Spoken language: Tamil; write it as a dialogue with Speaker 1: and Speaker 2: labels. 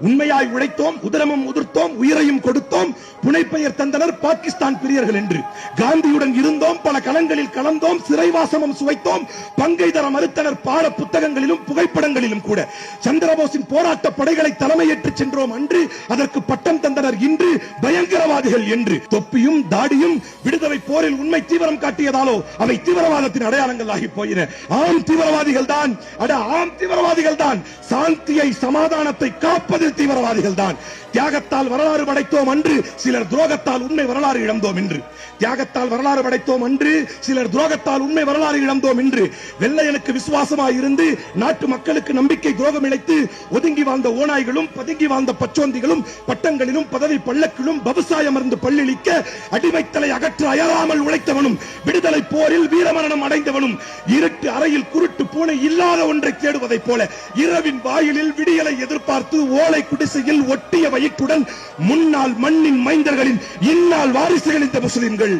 Speaker 1: உண்மையாய் உழைத்தோம், உதரமும் உதிர்த்தோம், உயிரையும் கொடுத்தோம், புனைப்பெயர் தந்தனர் பாகிஸ்தான் பிரியர்கள் என்று. காந்தியுடன் இருந்தோம், பல களங்களில் கலந்தோம், சிறைவாசமும் சுவைத்தோம், பங்கை தர மறுத்தனர் பாட புத்தகங்களிலும் புகைப்படங்களிலும் கூட. சந்திரபோஸின் போராட்ட படைகளை தலைமையேற்று சென்றோம் அன்று, அதற்கு பட்டம் தந்தனர் இன்று பயங்கரவாதிகள் என்று. தொப்பியும் தாடியும் விடுதலை போரில் உண்மை தீவிரம் காட்டியதாலோ அவை தீவிரவாதத்தின் அடையாளங்கள் ஆகி போயின. ஆம் தீவிரவாதிகள் தான், ஆம் தீவிரவாதிகள் தான். சாந்தியை சமாதானத்தை காப்பதில் தீவிரவாதிகள் தான். தியாகத்தால் வரலாறு படைத்தோம் அன்று, சிலர் துரோகத்தால் உண்மை வரலாறு இழந்தோம் என்று. தியாகத்தால் வரலாறு படைத்தோம் அன்று, சிலர் துரோகத்தால் உண்மை வரலாறு இழந்தோம் என்று. வெள்ளையனுக்கு விசுவாசமாய் இருந்து நாட்டு மக்களுக்கு நம்பிக்கை துரோகம் இழைத்து ஒதுங்கி வாழ்ந்த ஓநாய்களும் பதுங்கி வாழ்ந்த பச்சோந்திகளும் பட்டங்களிலும் பதவி பள்ளக்கிலும் பபுசாயம் இருந்து பள்ளிளிக்க அடிமைத்தலை அகற்ற அயராமல் உழைத்தவனும் விடுதலை போரில் வீரமரணம் அடைந்தவனும் இருட்டு அறையில் குருட்டு பூனை இல்லாத ஒன்றை தேடுவதைப் போல இரவின் வாயிலில் விடியலை எதிர்பார்த்து ஓலை குடிசையில் ஒட்டிய வயிற்றுடன் முன்னாள் மண்ணின் மைந்தர்களின் இந்நாள் வாரிசுகள் இந்த முஸ்லிம்கள்.